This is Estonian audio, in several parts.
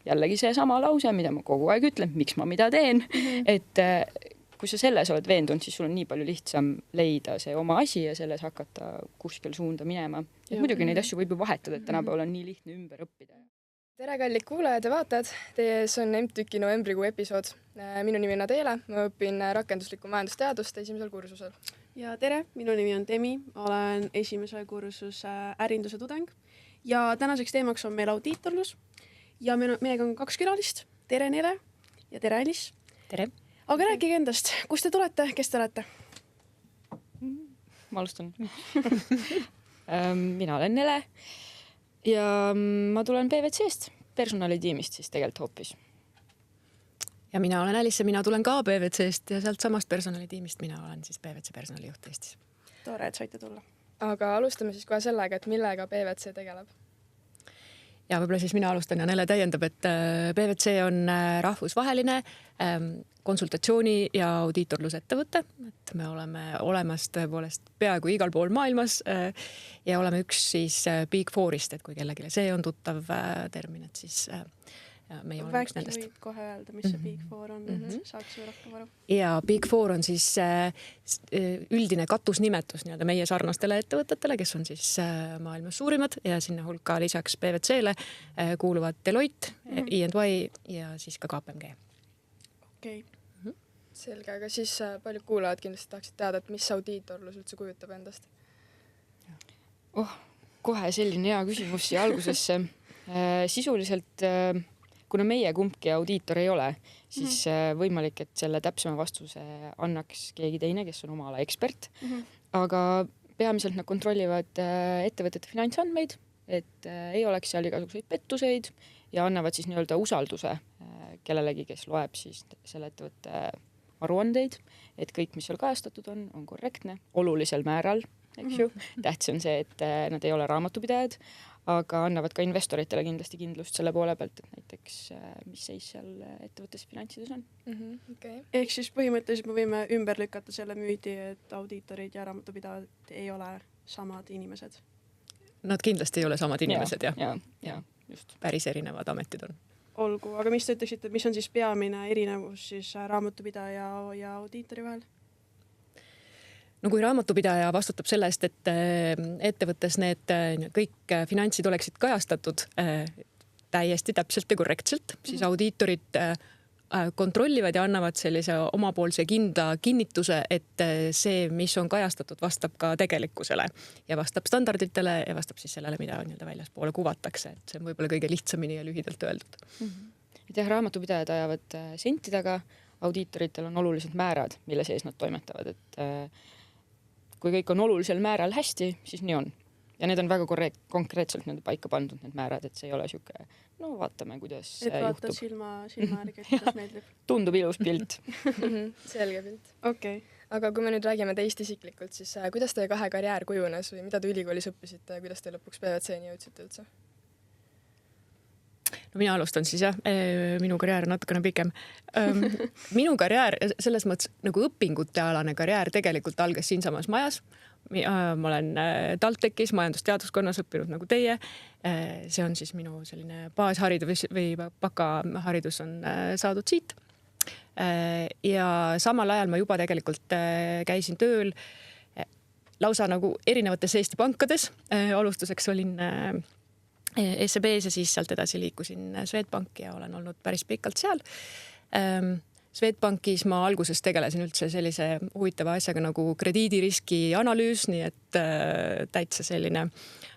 jällegi see sama lause, mida ma kogu aeg ütlen, miks ma mida teen, et kui sa selles oled veendunud, siis sul on nii palju lihtsam leida see oma asi ja selles hakata kuskil suunda minema. Ja muidugi neid asju võib ju vahetada, et tänapäeval on nii lihtne ümber õppida. Tere, kallid kuulajad ja vaatajad! Teie ees on MTÜKi novembrikuu episood. Minu nimi on Adeele, ma õpin rakenduslikku majandusteadust esimesel kursusel. Ja tere, minu nimi on Demi, olen esimese kursuse ärinduse tudeng ja tänaseks teemaks on meil audiitorlus ja meiega on 2 külalist. Tere Nele ja tere Alice. Tere! Aga rääkige endast, kust te tulete, kes te olete? Ma alustan. Mina olen Nele ja ma tulen PVC-st, personalitiimist siis tegelikult hoopis. Ja mina olen Alice ja mina tulen ka PVC-st ja sealt samast personalitiimist mina olen siis PVC personalijuht Eestis. Tore, et saite tulla. Aga alustame siis kohe sellega, et millega PVC tegeleb. Ja võib-olla siis mina alustan ja Nele täiendab, et PVC on rahvusvaheline konsultatsiooni ja audiitorlusettevõte, et me oleme olemas tõepoolest peaaegu igal pool maailmas ja oleme üks siis Big Fourist, et kui kellelegi see on tuttav termin, et siis meie oleme üks nendest. Võid kohe öelda, mis see Big Four on, et saaks ju rohkem aru. Ja Big Four on siis üldine katusnimetus nii-öelda meie sarnastele ettevõtetele, kes on siis maailmas suurimad ja sinna hulka lisaks PVC-le kuuluvad Deloitte, EY ja siis ka KPMG. Okei. Selge, aga siis paljud kuulajad kindlasti tahaksid teada, et mis audiitorlus üldse kujutab endast? Kohe selline hea küsimus siia algusesse. Sisuliselt, kuna meie kumbki audiitor ei ole, siis võimalik, et selle täpsema vastuse annaks keegi teine, kes on oma ala ekspert. Aga peamiselt nad kontrollivad ettevõtete finantsandmeid, et ei oleks seal igasuguseid pettuseid ja annavad siis nii-öelda usalduse kellelegi, kes loeb siis selle ettevõtte aruandeid, et kõik, mis seal kajastatud on korrektne, olulisel määral, eks ju. Tähtis on see, et nad ei ole raamatupidajad, aga annavad ka investoritele kindlasti kindlust selle poole pealt, et näiteks mis seis seal ettevõttes finantsides on. Okay. Ehk siis põhimõtteliselt me võime ümber lükata selle müüdi, et audiitorid ja raamatupidajad ei ole samad inimesed. Nad kindlasti ei ole samad inimesed, ja just. Päris erinevad ametid on. Olgu, aga mis te ütleksite, mis on siis peamine erinevus siis raamatupidaja ja audiitori vahel? No kui raamatupidaja vastutab selle eest, et ettevõttes need kõik finantsid oleksid kajastatud täiesti täpselt ja korrektselt, siis audiitorid kontrollivad ja annavad sellise omapoolse kindla kinnituse, et see, mis on kajastatud, vastab ka tegelikkusele ja vastab standarditele ja vastab siis sellele, mida nii-öelda väljaspoole kuvatakse. Et see on võib-olla kõige lihtsamini ja lühidalt öeldud. Raamatupidajad ajavad sentidega, audiitoritel on olulised määrad, mille sees nad toimetavad. Et kui kõik on olulisel määral hästi, siis nii on. Ja need on väga konkreetselt paika pandud need määrad, et see ei ole siuke, no vaatame, kuidas et vaatad juhtub. silma järgi, et kuidas meeldib. Tundub ilus pilt. Selge pilt. Okay. Aga kui me nüüd räägime teist isiklikult, siis kuidas teie 2 karjäär kujunes või mida te ülikoolis õppisite ja kuidas te lõpuks PVC-ni jõudsite üldse? No mina alustan siis minu karjäär on natukene pikem. Minu karjäär selles mõttes nagu õpingute alane karjäär tegelikult algas siinsamas majas. Ma olen TalTechis majandusteaduskonnas õppinud nagu teie. See on siis minu selline baasharidus või bakaharidus on saadud siit. Ja samal ajal ma juba tegelikult käisin tööl lausa nagu erinevates Eesti pankades. Alustuseks olin SEB-s ja siis sealt edasi liikusin Swedbanki ja olen olnud päris pikalt seal. Swedbankis ma alguses tegelesin üldse sellise huvitava asjaga nagu krediidiriski analüüs, nii et täitsa selline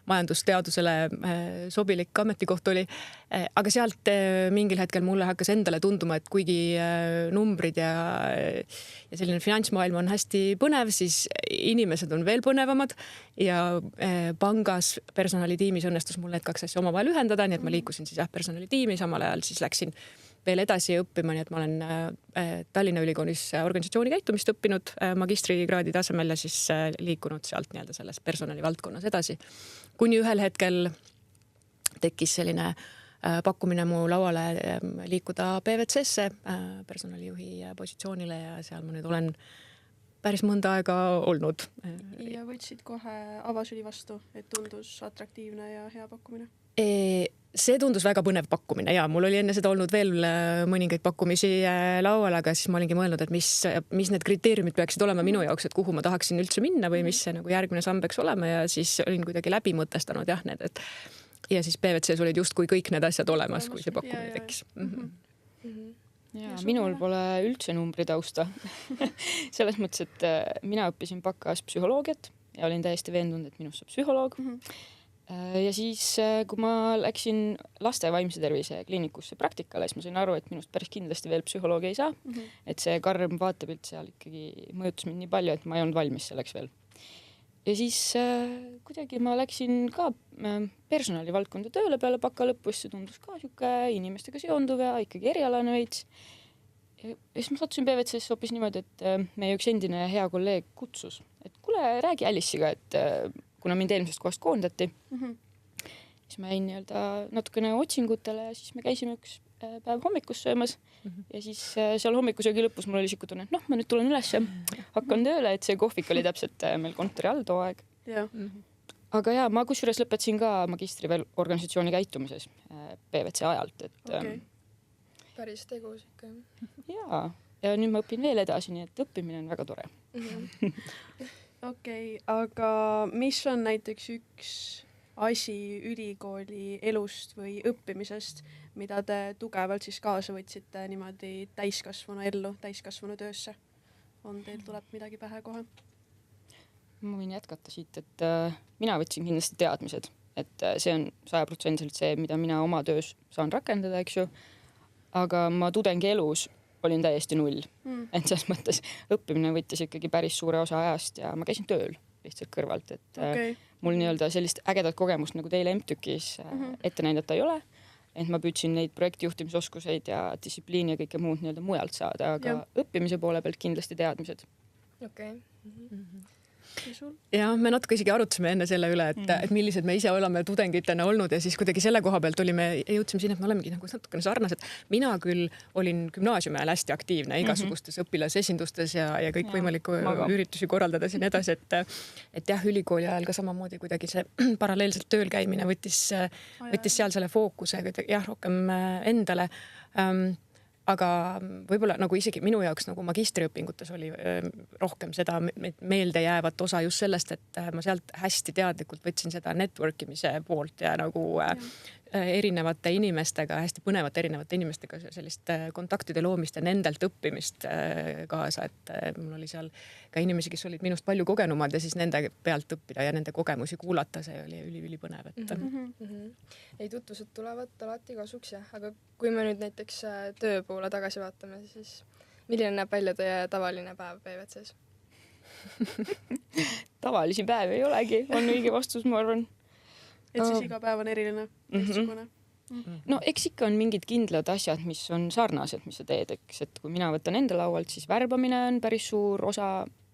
majandusteadusele sobilik ametikoht oli. Aga sealt mingil hetkel mulle hakkas endale tunduma, et kuigi numbrid ja selline finantsmaailm on hästi põnev, siis inimesed on veel põnevamad ja pangas personalitiimis õnnestus mul need 2 asja omavahel ühendada, nii et ma liikusin siis personalitiimi, samal ajal siis läksin veel edasi õppima, nii et ma olen Tallinna Ülikoolis organisatsiooni käitumist õppinud magistrikraadi tasemel ja siis liikunud sealt nii-öelda selles personali valdkonnas edasi. Kuni ühel hetkel tekkis selline pakkumine mu lauale liikuda PVC-sse personalijuhi positsioonile ja seal ma nüüd olen päris mõnda aega olnud. Ja võtsid kohe avasüli vastu, et tundus atraktiivne ja hea pakkumine? see tundus väga põnev pakkumine ja mul oli enne seda olnud veel mõningaid pakkumisi laual, aga siis ma olingi mõelnud, et mis need kriteeriumid peaksid olema minu jaoks, et kuhu ma tahaksin üldse minna või mis see nagu järgmine samm peaks olema ja siis olin kuidagi läbi mõtestanud jah, need, et ja siis PwC-s olid justkui kõik need asjad olemas, kui see pakkumine tekkis. Ja minul pole üldse numbritausta. Selles mõttes, et mina õppisin bakas psühholoogiat ja olin täiesti veendunud, et minust saab psühholoog. Ja siis, kui ma läksin laste vaimse tervise kliinikusse praktikale, siis ma sain aru, et minust päris kindlasti veel psühholoogi ei saa. Et see karm vaatepilt seal ikkagi mõjutas mind nii palju, et ma ei olnud valmis selleks veel. Ja siis kuidagi ma läksin ka personalivaldkonda tööle peale baka lõpus, see tundus ka siuke inimestega seonduv ja ikkagi erialane veits. Ja siis ma sattusin PwC-s hoopis niimoodi, et meie üks endine hea kolleeg kutsus, et kuule, räägi Alice'iga, et kuna mind eelmisest kohast koondati, siis ma jäin natukene otsingutele ja siis me käisime üks päev hommikus söömas ja siis seal hommikusöögi lõpus mul oli siuke tunne, et ma nüüd tulen üles ja hakkan tööle, et see kohvik oli täpselt meil kontori all too aeg. Aga ja, ma kusjuures lõpetasin ka magistri veel organisatsiooni käitumises PwC ajalt, et päris tegus ikka. Ja nüüd ma õpin veel edasi, nii et õppimine on väga tore. Okei, aga mis on näiteks üks asi ülikooli elust või õppimisest, mida te tugevalt siis kaasa võtsite niimoodi täiskasvanu ellu, täiskasvanu töösse? Teil tuleb midagi pähe kohe? Ma võin jätkata siit, et mina võtsin kindlasti teadmised, et see on 100% see, mida mina oma töös saan rakendada, eks ju. Aga ma tudengi elus olin täiesti null. Et selles mõttes õppimine võttis ikkagi päris suure osa ajast ja ma käisin tööl lihtsalt kõrvalt, et mul nii-öelda sellist ägedat kogemust nagu teile MTÜKis ette näidata ei ole. Et ma püüdsin neid projektijuhtimisoskuseid ja distsipliini ja kõike muud nii-öelda mujalt saada, aga õppimise poole pealt kindlasti teadmised. Ja me natuke isegi arutasime enne selle üle, et millised me ise oleme tudengitena olnud ja siis kuidagi selle koha pealt jõudsime siin, et me olemegi nagu natukene sarnased. Mina küll olin gümnaasiumi ajal hästi aktiivne igasugustes õpilasesindustes ja kõik võimaliku üritusi korraldades ja nii edasi, et jah, ülikooli ajal ka samamoodi kuidagi see paralleelselt tööl käimine võttis seal selle fookuse jah, rohkem endale. Aga võib-olla nagu isegi minu jaoks nagu magistriõpingutes oli rohkem seda meelde jäävat osa just sellest, et ma sealt hästi teadlikult võtsin seda networkimise poolt ja nagu erinevate inimestega, hästi põnevate erinevate inimestega sellist kontaktide loomist ja nendelt õppimist kaasa, et mul oli seal ka inimesi, kes olid minust palju kogenumad ja siis nende pealt õppida ja nende kogemusi kuulata, see oli üli-põnev. Ei, tutvused tulevad alati kasuks jah, aga kui me nüüd näiteks töö poole tagasi vaatame, siis milline näeb välja teie tavaline päev PwC-s? Tavalisi päevi ei olegi, on õige vastus, ma arvan. Et siis iga päev on eriline, teistsugune. No eks ikka on mingid kindlad asjad, mis on sarnased, mis sa teed, eks, et kui mina võtan enda laualt, siis värbamine on päris suur osa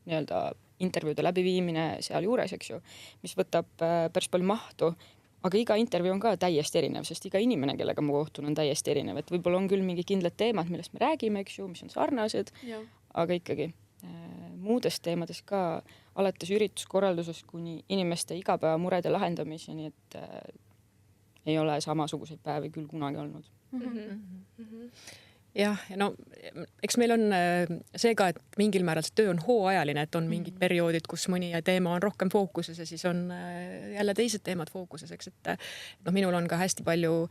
nii-öelda intervjuude läbiviimine seal juures, eks ju, mis võtab päris palju mahtu, aga iga intervjuu on ka täiesti erinev, sest iga inimene, kellega ma kohtun, on täiesti erinev, et võib-olla on küll mingi kindlad teemad, millest me räägime, eks ju, mis on sarnased, aga ikkagi muudest teemadest ka alates ürituskorraldusest kuni inimeste igapäevamurede lahendamiseni, et ei ole samasuguseid päevi küll kunagi olnud. Jah, ja no eks meil on see ka, et mingil määral see töö on hooajaline, et on mingid perioodid, kus mõni teema on rohkem fookuses ja siis on jälle teised teemad fookuses, eks, et minul on ka hästi palju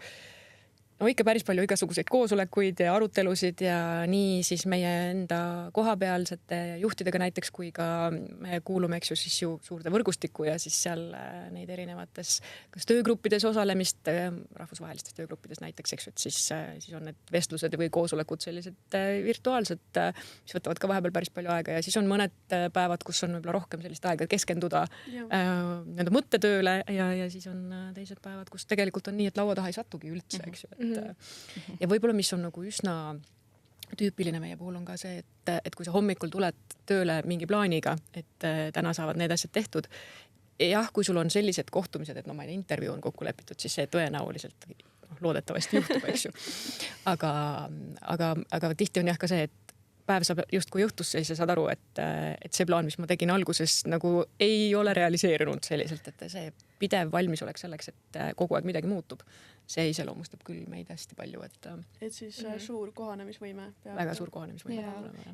ikka päris palju igasuguseid koosolekuid ja arutelusid ja nii siis meie enda kohapealsete juhtidega näiteks, kui ka me kuulume, eks ju, siis ju suurde võrgustikku ja siis seal neid erinevates kas töögruppides osalemist, rahvusvahelistes töögruppides näiteks, eks ju, et siis on need vestlused või koosolekud sellised virtuaalsed, mis võtavad ka vahepeal päris palju aega ja siis on mõned päevad, kus on võib-olla rohkem sellist aega keskenduda nende mõttetööle ja siis on teised päevad, kus tegelikult on nii, et laua taha ei satugi üldse, eks ju. Ja võib-olla, mis on nagu üsna tüüpiline meie puhul on ka see, et kui sa hommikul tuled tööle mingi plaaniga, et täna saavad need asjad tehtud. Jah, kui sul on sellised kohtumised, et ma intervjuu on kokku lepitud, siis see tõenäoliselt loodetavasti juhtub, eks ju. Aga tihti on jah ka see, et päev saab justkui õhtusse ja sa saad aru, et see plaan, mis ma tegin alguses, nagu ei ole realiseerunud selliselt, et see pidev valmisolek selleks, et kogu aeg midagi muutub. See iseloomustab küll meid hästi palju, et siis suur kohanemisvõime. Väga suur kohanemisvõime.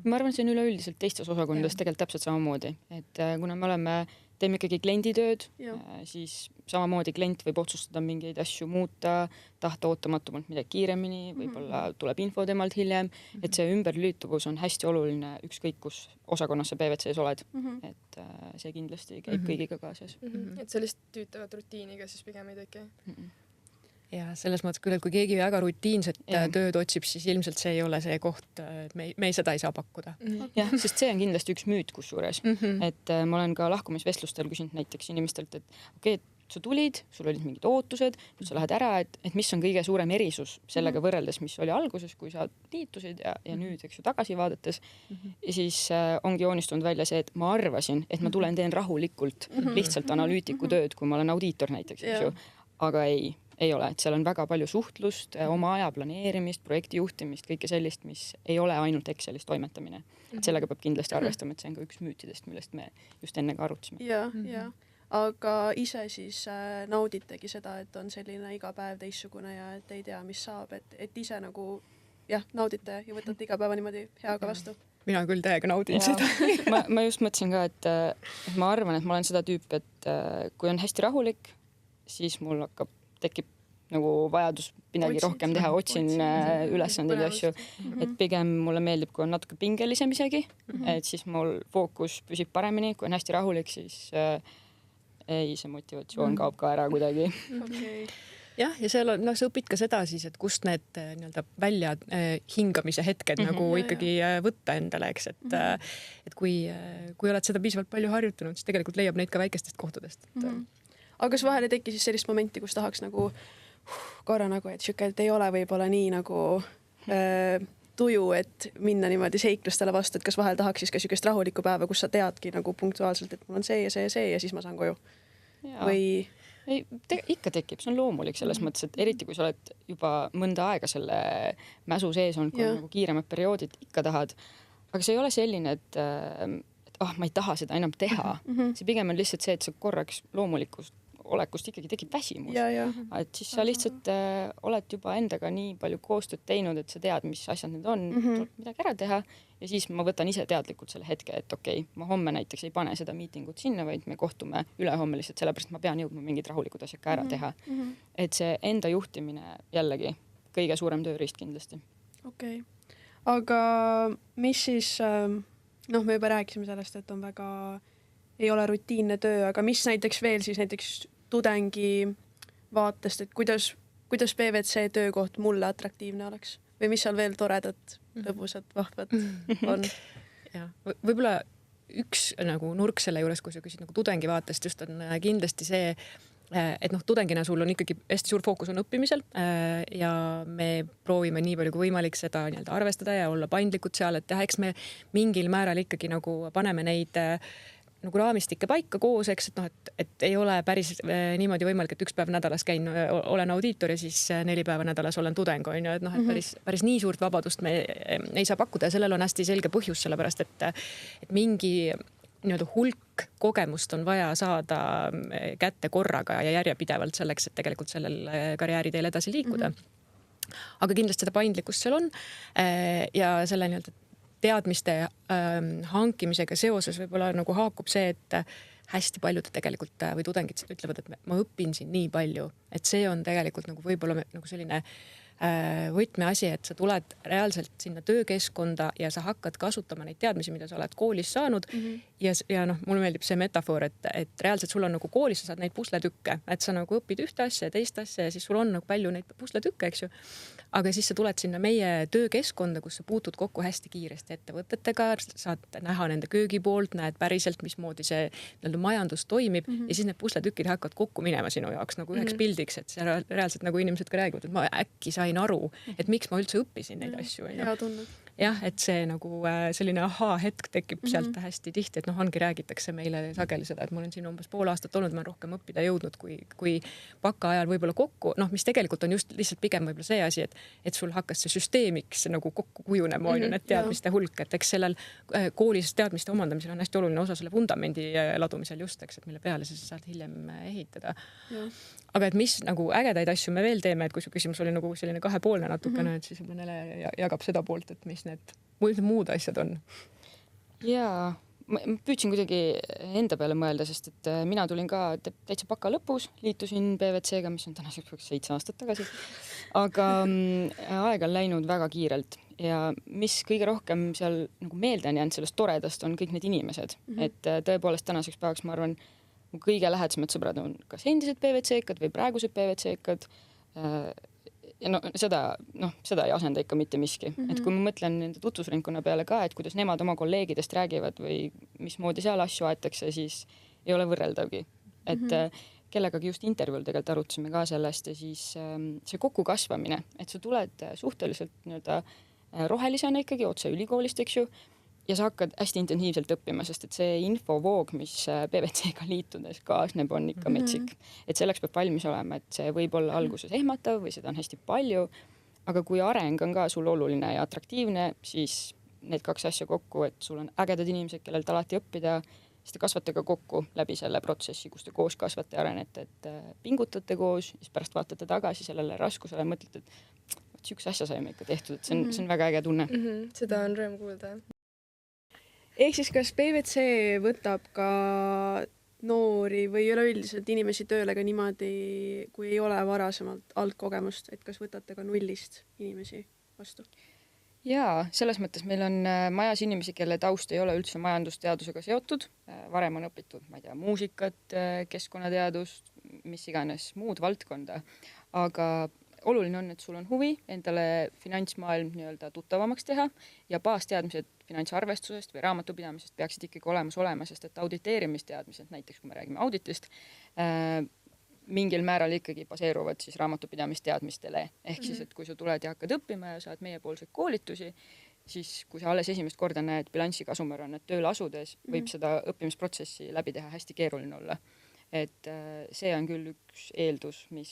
Ma arvan, see on üleüldiselt teistes osakondades tegelikult täpselt samamoodi, et kuna me teeme ikkagi klienditööd, siis samamoodi klient võib otsustada mingeid asju muuta, tahta ootamatumat midagi kiiremini, võib-olla tuleb info temalt hiljem, et see ümberlüütuvus on hästi oluline ükskõik, kus osakonnas sa PVC-s oled, et see kindlasti käib kõigiga kaasas. Et sellist tüütavat rutiiniga siis pigem ei teki? Ja selles mõttes küll, et kui keegi väga rutiinset tööd otsib, siis ilmselt see ei ole see koht, et me seda ei saa pakkuda. Jah, sest see on kindlasti üks müüt kusjuures, et ma olen ka lahkumisvestlustel küsinud näiteks inimestelt, et okei, et sa tulid, sul olid mingid ootused, nüüd sa lähed ära, et mis on kõige suurem erisus sellega võrreldes, mis oli alguses, kui sa liitusid ja nüüd, eks ju, tagasi vaadates. Ja siis ongi joonistunud välja see, et ma arvasin, et ma tulen teen rahulikult lihtsalt analüütiku tööd, kui ma olen audiitor näiteks, eks ju, aga ei ole, et seal on väga palju suhtlust, oma aja planeerimist, projekti juhtimist, kõike sellist, mis ei ole ainult Excelis toimetamine. Et sellega peab kindlasti arvestama, et see on ka üks müütidest, millest me just enne ka arutasime. Ja. Aga ise siis nauditegi seda, et on selline iga päev teistsugune ja et ei tea, mis saab, et ise nagu naudite ja võtate iga päeva niimoodi heaga vastu. Mina küll täiega naudin seda. ma just mõtlesin ka, et ma arvan, et ma olen seda tüüpi, et kui on hästi rahulik, siis mul tekib nagu vajadus midagi rohkem teha, otsin ülesandeid ja asju, et pigem mulle meeldib, kui on natuke pingelisem isegi, et siis mul fookus püsib paremini, kui on hästi rahulik, siis see motivatsioon kaob ka ära kuidagi. Jah, ja seal on, sa õpid ka seda siis, et kust need nii-öelda välja hingamise hetked nagu ikkagi võtta endale, eks, et kui oled seda piisavalt palju harjutanud, siis tegelikult leiab neid ka väikestest kohtadest. Aga kas vahel ei teki siis sellist momenti, kus tahaks nagu korra nagu, et siuke, et ei ole võib-olla nii nagu tuju, et minna niimoodi seiklustele vastu, et kas vahel tahaks siis ka siukest rahulikku päeva, kus sa teadki nagu punktuaalselt, et mul on see ja see ja see ja siis ma saan koju? Või... Ikka tekib, see on loomulik selles mõttes, et eriti kui sa oled juba mõnda aega selle mäsu sees on, kui on nagu kiiremad perioodid, ikka tahad. Aga see ei ole selline, et ma ei taha seda enam teha. See pigem on lihtsalt see, et sa korraks loomulikust olekust ikkagi tekib väsimus. Et siis sa lihtsalt oled juba endaga nii palju koostööd teinud, et sa tead, mis asjad need on, tuleb midagi ära teha ja siis ma võtan ise teadlikult selle hetke, et okei, ma homme näiteks ei pane seda miitingut sinna, vaid me kohtume ülehomme lihtsalt sellepärast, ma pean jõudma mingid rahulikud asjad ka ära teha. Et see enda juhtimine jällegi kõige suurem tööriist kindlasti. Okei. Aga mis siis... me juba rääkisime sellest, et on väga, ei ole rutiinne töö, aga mis näiteks veel siis näiteks tudengi vaatest, et kuidas PVC töökoht mulle atraktiivne oleks või mis seal veel toredat, lõbusat, vahvat on? Ja, võib-olla üks nagu nurk selle juures, kui sa küsid nagu tudengi vaatest, just on kindlasti see, et tudengina sul on ikkagi hästi suur fookus on õppimisel ja me proovime nii palju kui võimalik seda nii-öelda arvestada ja olla paindlikud seal, et eks me mingil määral ikkagi nagu paneme neid nagu raamistikke paika koos, eks, et ei ole päris niimoodi võimalik, et üks päev nädalas olen audiitor ja siis 4 päeva nädalas olen tudeng, on ju, et päris nii suurt vabadust me ei saa pakkuda ja sellel on hästi selge põhjus, sellepärast et mingi nii-öelda hulk kogemust on vaja saada kätte korraga ja järjepidevalt selleks, et tegelikult sellel karjääriteel edasi liikuda. Aga kindlasti seda paindlikkust seal on ja selle nii-öelda teadmiste hankimisega seoses võib-olla nagu haakub see, et hästi paljud tegelikult või tudengid ütlevad, et ma õpin siin nii palju, et see on tegelikult nagu võib-olla nagu selline võtmeasi, et sa tuled reaalselt sinna töökeskkonda ja sa hakkad kasutama neid teadmisi, mida sa oled koolis saanud ja mulle meeldib see metafoor, et reaalselt sul on nagu koolis, sa saad neid pusletükke, et sa nagu õpid ühte asja ja teist asja ja siis sul on nagu palju neid pusletükke, eks ju. Aga siis sa tuled sinna meie töökeskkonda, kus sa puutud kokku hästi kiiresti ettevõtetega, saad näha nende köögi poolt, näed päriselt, mismoodi see majandus toimib ja siis need pusletükid hakkavad kokku minema sinu jaoks nagu üheks pildiks, et see reaalselt nagu inimesed ka räägivad, et ma äkki sain aru, et miks ma üldse õppisin neid asju. Hea tundnud. jah, et see nagu selline ahaa-hetk tekib sealt hästi tihti, et noh, räägitakse meile sageli seda, et ma olen siin umbes pool aastat olnud, ma olen rohkem õppida jõudnud kui baka ajal võib-olla kokku, noh, mis tegelikult on just lihtsalt pigem võib-olla see asi, et sul hakkas see süsteemiks nagu kokku kujunema, on ju, need teadmiste hulk, et eks sellel koolis teadmiste omandamisel on hästi oluline osa selle vundamendi ladumisel just, eks, et mille peale sa saad hiljem ehitada. Aga et mis nagu ägedaid asju me veel teeme, et kui su küsimus oli nagu selline kahepoolne natukene, et siis võib-olla Nele jagab seda poolt, et mis need muud asjad on. Jaa, ma püüdsin kuidagi enda peale mõelda, sest et mina tulin ka täitsa baka lõpus, liitusin PVC-ga, mis on tänaseks 7 aastat tagasi, aga aeg on läinud väga kiirelt ja mis kõige rohkem seal nagu meelde on jäänud sellest toredast on kõik need inimesed, et tõepoolest tänaseks päevaks ma arvan, mu kõige lähedasemad sõbrad on kas endised PVC-kad või praegused PVC-kad ja seda ei asenda ikka mitte miski. Et kui ma mõtlen nende tutvusringkonna peale ka, et kuidas nemad oma kolleegidest räägivad või mismoodi seal asju aetakse, siis ei ole võrreldavgi. Et kellegagi just intervjuul tegelikult arutasime ka sellest ja siis see kokkukasvamine, et sa tuled suhteliselt nii-öelda rohelisena ikkagi otse ülikoolist, eks ju, ja sa hakkad hästi intensiivselt õppima, sest et see infovoog, mis PVC-ga liitudes kaasneb, on ikka metsik. Et selleks peab valmis olema, et see võib olla alguses ehmatav või seda on hästi palju, aga kui areng on ka sul oluline ja atraktiivne, siis need 2 asja kokku, et sul on ägedad inimesed, kellelt alati õppida, siis te kasvate ka kokku läbi selle protsessi, kus te koos kasvate ja arenete, et pingutate koos, siis pärast vaatate tagasi sellele raskusele ja mõtlete, et üks asja saime ikka tehtud, et see on väga äge tunne. Seda on rõõm kuulda. Ehk siis kas PVC võtab ka noori või üleüldiselt inimesi tööle ka niimoodi, kui ei ole varasemalt algkogemust, et kas võtate ka nullist inimesi vastu? Jaa, selles mõttes meil on majas inimesi, kelle taust ei ole üldse majandusteadusega seotud. Varem on õpitud, ma ei tea, muusikat, keskkonnateadust, mis iganes muud valdkonda, aga oluline on, et sul on huvi endale finantsmaailm nii-öelda tuttavamaks teha ja baasteadmised finantsarvestusest või raamatupidamisest peaksid ikkagi olemas olema, sest et auditeerimisteadmised, näiteks kui me räägime auditist, mingil määral ikkagi baseeruvad siis raamatupidamisteadmistele. Ehk siis, et kui sa tuled ja hakkad õppima ja saad meiepoolseid koolitusi, siis kui sa alles esimest korda näed bilanssi kasumärannat tööle asudes, võib seda õppimisprotsessi läbi teha hästi keeruline olla. Et see on küll üks eeldus, mis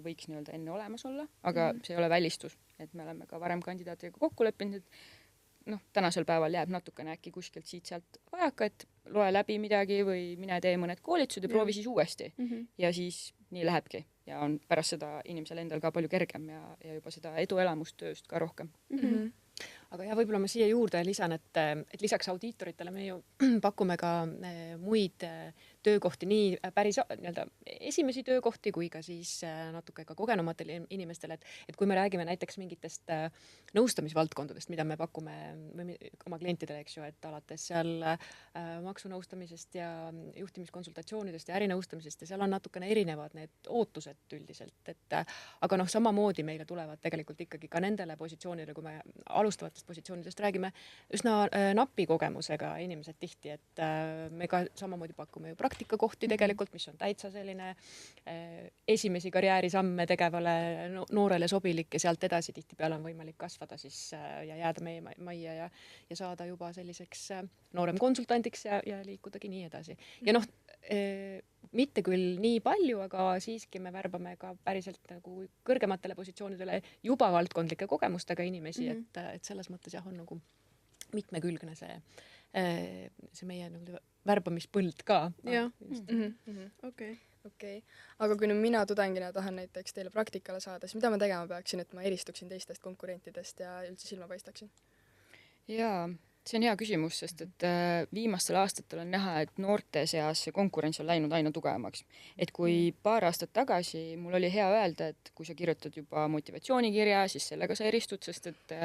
võiks nii-öelda enne olemas olla, aga see ei ole välistus, et me oleme ka varem kandidaatidega kokku leppinud, et tänasel päeval jääb natukene äkki kuskilt siit-sealt vajaka, et loe läbi midagi või mine tee mõned koolitused ja proovi siis uuesti. Ja siis nii lähebki ja on pärast seda inimesel endal ka palju kergem ja juba seda eduelamust tööst ka rohkem. Aga ja võib-olla ma siia juurde lisan, et lisaks audiitoritele me ju pakume ka muid töökohti, nii päris nii-öelda esimesi töökohti kui ka siis natuke ka kogenumatele inimestele, et kui me räägime näiteks mingitest nõustamisvaldkondadest, mida me pakume oma klientidele, eks ju, et alates seal maksunõustamisest ja juhtimiskonsultatsioonidest ja ärinõustamisest ja seal on natukene erinevad need ootused üldiselt, aga samamoodi meile tulevad tegelikult ikkagi ka nendele positsioonidele, kui me alustavatest positsioonidest räägime, üsna napi kogemusega inimesed tihti, et me ka samamoodi pakume ju praktikakohti tegelikult, mis on täitsa selline esimesi karjäärisamme tegevale noorele sobilik ja sealt edasi tihtipeale on võimalik kasvada siis ja jääda meie majja ja saada juba selliseks noorem konsultandiks ja liikudagi nii edasi. Ja mitte küll nii palju, aga siiski me värbame ka päriselt nagu kõrgematele positsioonidele juba valdkondlike kogemustega inimesi, et selles mõttes jah, on nagu mitmekülgne see meie värbamispõld ka. Jah. Okei. Aga kui nüüd mina tudengina tahan näiteks teile praktikale saada, siis mida ma tegema peaksin, et ma eristuksin teistest konkurentidest ja üldse silma paistaksin? Jaa, see on hea küsimus, sest et viimastel aastatel on näha, et noorte seas see konkurents on läinud aina tugevamaks. Et kui paar aastat tagasi mul oli hea öelda, et kui sa kirjutad juba motivatsioonikirja, siis sellega sa eristud, sest et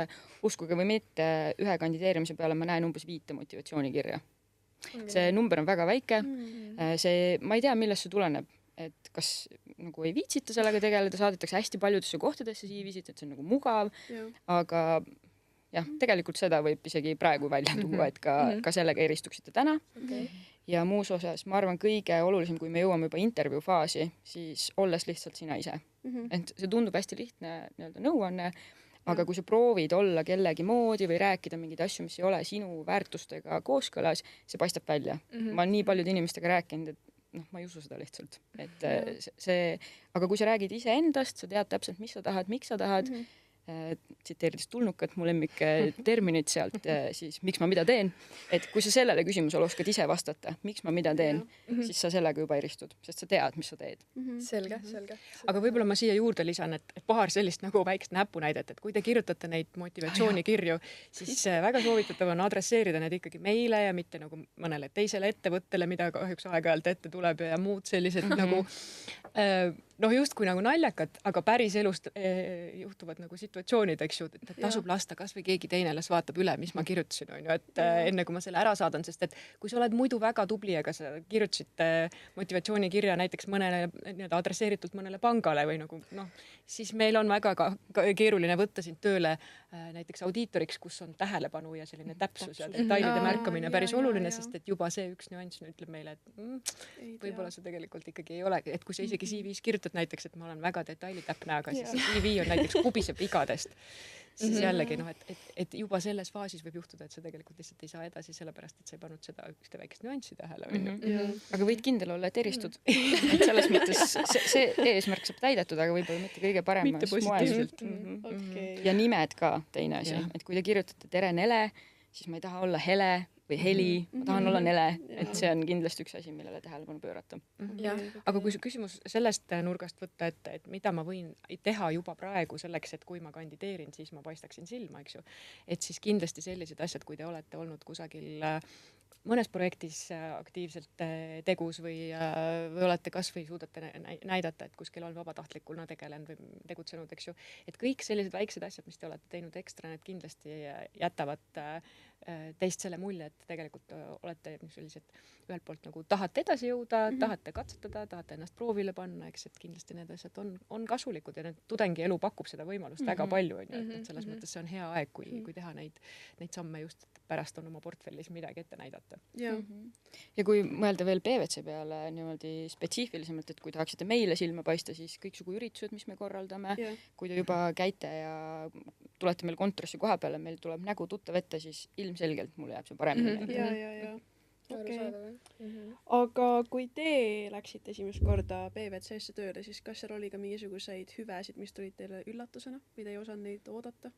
uskuge või mitte, ühe kandideerimise peale ma näen umbes 5 motivatsioonikirja. See number on väga väike. Ma ei tea, millest see tuleneb, et kas nagu ei viitsita sellega tegeleda, saadetakse hästi paljudesse kohtadesse CV-sid, et see on nagu mugav, aga jah, tegelikult seda võib isegi praegu välja tuua, et ka sellega eristuksite täna. Ja muus osas, ma arvan, kõige olulisem, kui me jõuame juba intervjuu faasi, siis olles lihtsalt sina ise. Et see tundub hästi lihtne nõuanne, aga kui sa proovid olla kellegi moodi või rääkida mingeid asju, mis ei ole sinu väärtustega kooskõlas, see paistab välja. Ma olen nii paljude inimestega rääkinud, et ma ei usu seda lihtsalt, et aga kui sa räägid iseendast, sa tead täpselt, mis sa tahad, miks sa tahad, tsiteerides tulnukat, mu lemmik terminid sealt, siis miks ma mida teen, et kui sa sellele küsimusele oskad ise vastata, miks ma mida teen, siis sa sellega juba eristud, sest sa tead, mis sa teed. Selge. Aga võib-olla ma siia juurde lisan, et paar sellist nagu väikest näpunäidet, et kui te kirjutate neid motivatsioonikirju, siis väga soovitatav on adresseerida need ikkagi meile ja mitte nagu mõnele teisele ettevõttele, mida kahjuks aeg-ajalt ette tuleb ja muud sellised nagu justkui nagu naljakad, aga päris elust juhtuvad nagu situatsioonid, eks ju, et tasub lasta, kas või keegi teine las vaatab üle, mis ma kirjutasin, on ju, et enne kui ma selle ära saadan, sest et kui sa oled muidu väga tubli, aga sa kirjutasid motivatsioonikirja näiteks mõnele nii-öelda adresseeritult mõnele pangale või nagu siis meil on väga keeruline võtta sind tööle näiteks audiitoriks, kus on tähelepanu ja selline täpsus ja detailide märkamine päris oluline, sest et juba see üks nüanss ütleb meile, et võib-olla see tegelikult ikkagi ei ole, et kui sa isegi CV-s kirjutad näiteks, et ma olen väga detailitäpne, aga siis CV on näiteks kubiseb vigadest, siis jällegi et juba selles faasis võib juhtuda, et sa tegelikult lihtsalt ei saa edasi sellepärast, et sa ei pannud seda ühte väikest nüanssi tähele. Aga võid kindel olla, et eristud. Et selles mõttes see eesmärk saab täidetud, aga võib-olla mitte kõige paremas moes. Ja nimed ka teine asi, et kui te kirjutate tere Nele, siis ma ei taha olla Hele või Heli, ma tahan olla Nele, et see on kindlasti üks asi, millele tähelepanu pöörata. Aga kui see küsimus sellest nurgast võtta, et mida ma võin teha juba praegu selleks, et kui ma kandideerin, siis ma paistaksin silma, eks ju. Et siis kindlasti sellised asjad, kui te olete olnud kusagil mõnes projektis aktiivselt tegus või olete kasvõi suudate näidata, et kuskil on vabatahtlikuna tegelenud või tegutsenud, eks ju. Et kõik sellised väiksed asjad, mis te olete teinud ekstra, need kindlasti jätavad teist selle mulje, et tegelikult olete sellised ühelt poolt nagu tahate edasi jõuda, tahate katsetada, tahate ennast proovile panna, eks, et kindlasti need asjad on kasulikud ja need tudengi elu pakub seda võimalust väga palju, on ju, et selles mõttes see on hea aeg, kui teha neid samme just, et pärast on oma portfellis midagi ette näidata. Ja kui mõelda veel PVC peale niimoodi spetsiifilisemalt, et kui tahaksite meile silma paista, siis kõiksugu üritused, mis me korraldame, kui te juba käite ja tulete meil kontorisse koha peale, meil tuleb nägu tuttav ette, siis ilmselgelt mulle jääb see paremini. Aga kui te läksite esimest korda PVC-sse tööle, siis kas seal oli ka mingisuguseid hüvesid, mis tulid teile üllatusena, mida ei osanud neid oodata?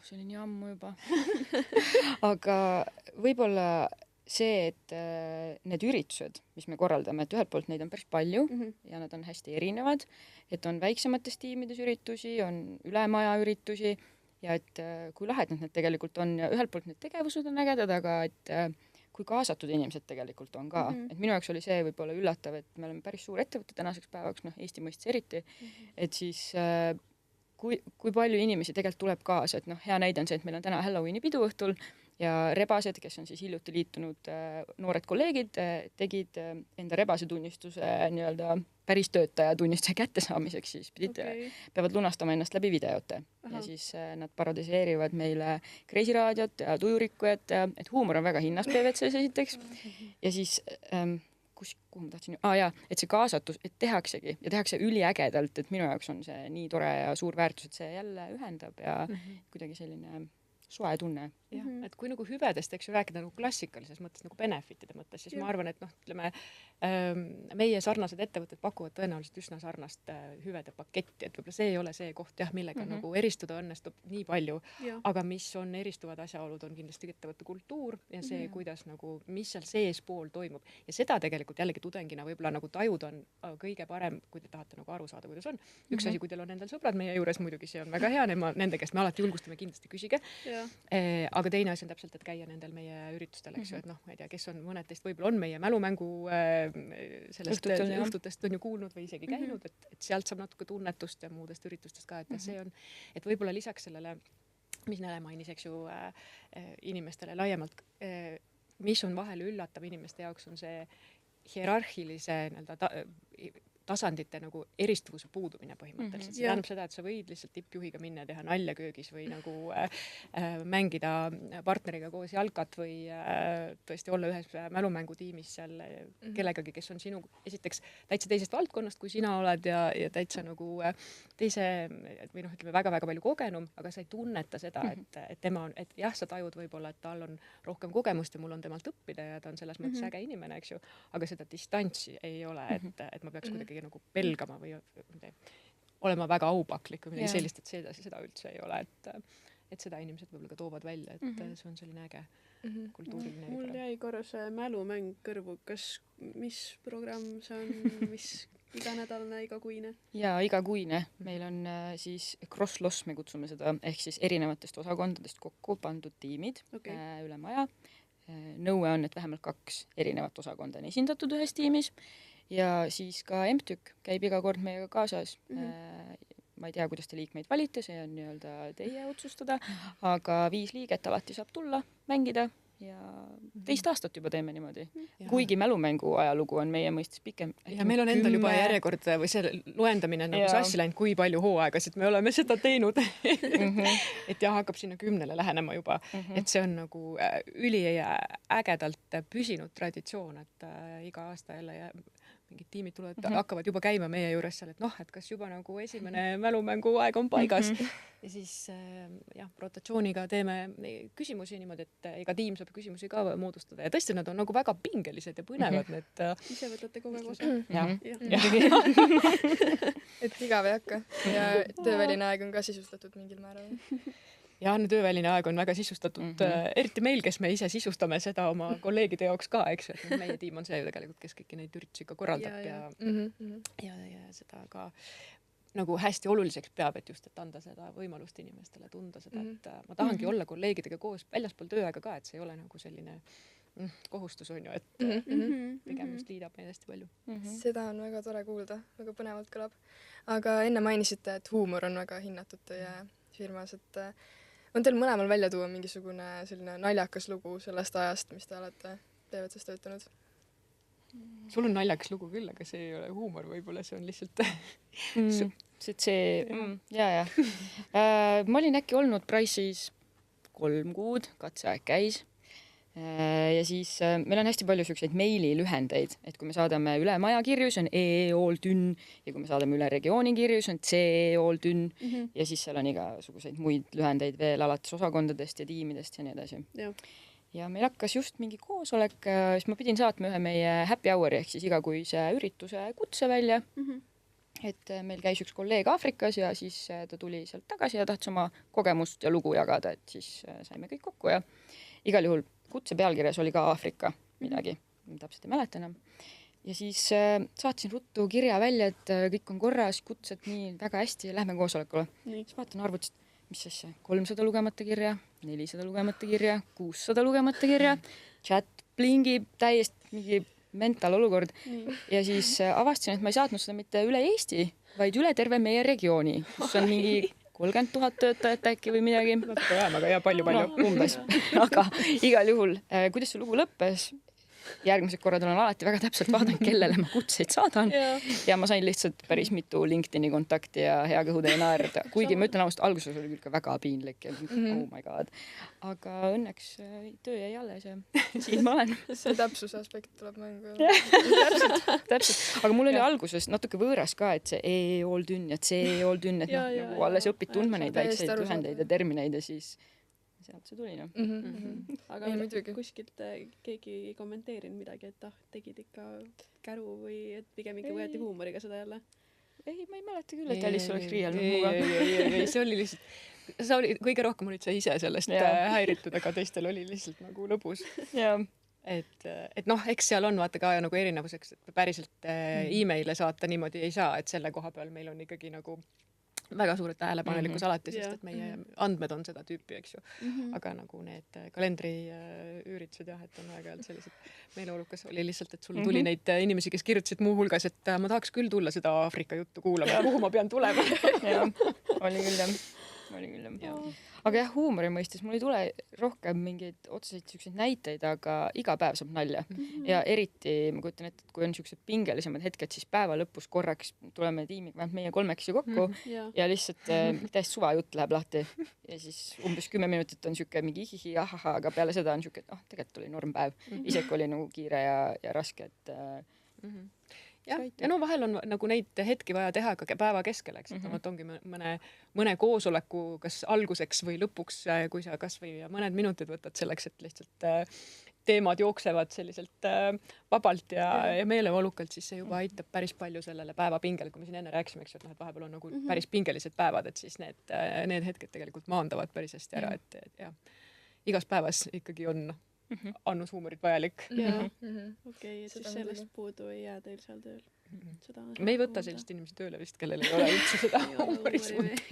See oli nii ammu juba. Aga võib-olla see, et need üritused, mis me korraldame, et ühelt poolt neid on päris palju ja nad on hästi erinevad, et on väiksemates tiimides üritusi, on ülemaja üritusi ja et kui lahedad need tegelikult on ja ühelt poolt need tegevused on ägedad, aga et kui kaasatud inimesed tegelikult on ka. Et minu jaoks oli see võib-olla üllatav, et me oleme päris suur ettevõte tänaseks päevaks, Eesti mõistes eriti, et siis kui palju inimesi tegelikult tuleb kaasa, et hea näide on see, et meil on täna Halloweeni pidu õhtul ja Rebased, kes on siis hiljuti liitunud noored kolleegid, tegid enda Rebase tunnistuse nii-öelda päris töötaja tunnistuse kättesaamiseks, siis peavad lunastama ennast läbi videote. Ja siis nad parodiseerivad meile Kreisi raadiot ja tujurikkujat, et huumor on väga hinnas PVC-s esiteks. Ja siis kuhu ma tahtsin, et see kaasatus, et tehaksegi ja tehakse üliägedalt, et minu jaoks on see nii tore ja suur väärtus, et see jälle ühendab ja kuidagi selline soe tunne. Jah, et kui nagu hüvedest, eks ju, rääkida nagu klassikalises mõttes, nagu benefitide mõttes, siis ma arvan, et ütleme, meie sarnased ettevõtted pakuvad tõenäoliselt üsna sarnast hüvede paketti, et võib-olla see ei ole see koht, millega nagu eristuda õnnestub nii palju, aga mis on eristuvad asjaolud, on kindlasti ettevõtte kultuur ja see, kuidas nagu, mis seal seespool toimub. Ja seda tegelikult jällegi tudengina võib-olla nagu tajuda on kõige parem, kui te tahate nagu aru saada, kuidas on. Üks asi, kui teil on endal sõbrad meie juures, muidugi see on väga hea, nende käest me alati julgustame, kindlasti küsige. Aga teine asi on täpselt, et käia nendel meie üritustel, eks ju, et ma ei tea, kes on mõned teist võib-olla on meie mälumängu sellest õhtutest on ju kuulnud või isegi käinud, et sealt saab natuke tunnetust ja muudest üritustest ka, et see on, et võib-olla lisaks sellele, mis Nele mainis, eks ju, inimestele laiemalt, mis on vahel üllatav inimeste jaoks, on see hierarhilise tasandite nagu eristuvuse puudumine põhimõtteliselt. See tähendab seda, et sa võid lihtsalt tippjuhiga minna ja teha nalja köögis või nagu mängida partneriga koos jalkat või tõesti olla ühes mälumängutiimis seal kellegagi, kes on sinu esiteks täitsa teisest valdkonnast, kui sina oled ja täitsa nagu teise või noh, ütleme väga-väga palju kogenum, aga sa ei tunneta seda, et tema on, et jah, sa tajud võib-olla, et tal on rohkem kogemust ja mul on temalt õppida ja ta on selles mõttes äge inimene, eks ju, aga seda distantsi ei ole, et ma peaks kuidagi nagu pelgama või olema väga aupaklik või midagi sellist, et seda üldse ei ole, et seda inimesed võib-olla ka toovad välja, et see on selline äge kultuuriline. Mul jäi korra see mälumäng kõrvu, mis programm see on, mis iganädalane, igakuine? Ja igakuine. Meil on siis cross-loss, me kutsume seda, ehk siis erinevatest osakondadest kokku pandud tiimid üle maja. Nõue on, et vähemalt 2 erinevat osakonda on esindatud ühes tiimis ja siis ka MTÜK käib iga kord meiega kaasas. Ma ei tea, kuidas te liikmeid valite, see on nii-öelda teie otsustada, aga 5 liiget alati saab tulla, mängida ja 2 aastat juba teeme niimoodi. Kuigi mälumängu ajalugu on meie mõistes pikem. Ja meil on endal juba järjekord või see loendamine nagu sassi läinud, kui palju hooaegasid me oleme seda teinud. Et jah, hakkab sinna 10 lähenema juba. Et see on nagu üliägedalt püsinud traditsioon, et iga aasta jälle mingid tiimid tulevad, hakkavad juba käima meie juures seal, et noh, et kas juba nagu esimene mälumängu aeg on paigas. Ja siis rotatsiooniga teeme küsimusi niimoodi, et iga tiim saab küsimusi ka moodustada ja tõesti nad on nagu väga pingelised ja põnevad need. Ise võtate kogu aeg osa. Et igav ei hakka ja tööväline aeg on ka sisustatud mingil määral. Ja tööväline aeg on väga sisustatud, eriti meil, kes me ise sisustame seda oma kolleegide jaoks ka, eks ju, et meie tiim on see tegelikult, kes kõiki neid üritusi ka korraldab ja seda ka nagu hästi oluliseks peab, et just, et anda seda võimalust inimestele tunda seda, et ma tahangi olla kolleegidega koos väljaspool tööaega ka, et see ei ole nagu selline kohustus on ju, et pigem just liidab meid hästi palju. Seda on väga tore kuulda, väga põnevalt kõlab. Aga enne mainisite, et huumor on väga hinnatud teie firmas, et on teil mõlemal välja tuua mingisugune selline naljakas lugu sellest ajast, mis te olete PVC-s töötanud? Sul on naljakas lugu küll, aga see ei ole huumor, võib-olla see on lihtsalt ma olin äkki olnud Price'is 3 kuud, katseaeg käis ja siis meil on hästi palju selliseid meililühendeid, et kui me saadame üle maja kirju, see on EE-OL-TÜN ja kui me saadame üle regiooni kirju, see on CE-OL-TÜN ja siis seal on igasuguseid muid lühendeid veel alates osakondadest ja tiimidest ja nii edasi. Ja meil hakkas just mingi koosolek, siis ma pidin saatma ühe meie happy hour'i ehk siis igakuise ürituse kutse välja. Et meil käis üks kolleeg Aafrikas ja siis ta tuli sealt tagasi ja tahtis oma kogemust ja lugu jagada, et siis saime kõik kokku ja igal juhul kutse pealkirjas oli ka Aafrika midagi, täpselt ei mäleta enam. Ja siis saatsin ruttu kirja välja, et kõik on korras, kutsed nii väga hästi ja lähme koosolekule. Siis vaatan arvutist, mis asja, 300 lugemata kirja, 400 lugemata kirja, 600 lugemata kirja, chat blingib täiesti mingi mental olukord ja siis avastasin, et ma ei saatnud seda mitte üle Eesti, vaid üle terve meie regiooni, kus on mingi 30 000 töötajat äkki või midagi. Natuke vähem, aga ja palju. Umbes. Aga igal juhul, kuidas see lugu lõppes, järgmised korrad olen alati väga täpselt vaadanud, kellele ma kutseid saadan ja ma sain lihtsalt päris mitu LinkedIni kontakti ja hea kõhude ja naerda. Kuigi ma ütlen ausalt, alguses oli küll ka väga piinlik ja oh my god. Aga õnneks töö jäi alles ja siin ma olen. See täpsuse aspekt tuleb mängu. Täpselt. Aga mul oli alguses natuke võõras ka, et see EE-OL-TÜN ja CE-OL-TÜN, et nagu alles õpid tundma neid väikseid lühendeid ja termineid ja siis sealt see tuli. Aga kuskilt keegi ei kommenteerinud midagi, et tegid ikka käru või et pigem ikka võeti huumoriga seda jälle? Ei, ma ei mäleta küll, et Alice oleks riielnud muga. Ei, see oli lihtsalt, kõige rohkem olid sa ise sellest häiritud, aga teistel oli lihtsalt nagu lõbus. Et noh, eks seal on vaata ka nagu erinevuseks, et päriselt e-maile saata niimoodi ei saa, et selle koha peal meil on ikkagi nagu väga suured tähelepanelikkus alati, sest et meie andmed on seda tüüpi, eks ju. Aga nagu need kalendri üritused et on aeg-ajalt sellised meeleolukas oli lihtsalt, et sul tuli neid inimesi, kes kirjutasid muu hulgas, et ma tahaks küll tulla seda Aafrika juttu kuulama, kuhu ma pean tulema. Oli küll jah. oli küll jah. Aga jah, huumori mõistes mul ei tule rohkem mingeid otseseid siukseid näiteid, aga iga päev saab nalja. Ja eriti ma kujutan ette, et kui on siuksed pingelisemad hetked, siis päeva lõpus korraks tuleme tiimiga, vähemalt meie kolmekesi kokku ja lihtsalt täiesti suvajutt läheb lahti. Ja siis umbes 10 minutit on siuke mingi hihi, ahaha, aga peale seda on siuke, et tegelikult oli norm päev. Isegi oli nagu kiire ja raske, et ja no vahel on nagu neid hetki vaja teha ka päeva keskel, eks, et ongi mõne koosoleku kas alguseks või lõpuks, kui sa kas või mõned minutid võtad selleks, et lihtsalt teemad jooksevad selliselt vabalt ja meeleolukalt, siis see juba aitab päris palju sellele päevapingele, kui me siin enne rääkisime, eks ju, et vahepeal on nagu päris pingelised päevad, et siis need hetked tegelikult maandavad päris hästi ära, et ja igas päevas ikkagi on annus huumorit vajalik. Okei, et siis sellest puudu ei jää teil seal tööl. Me ei võta sellist inimesi tööle vist, kellel ei ole üldse seda huumorisuund.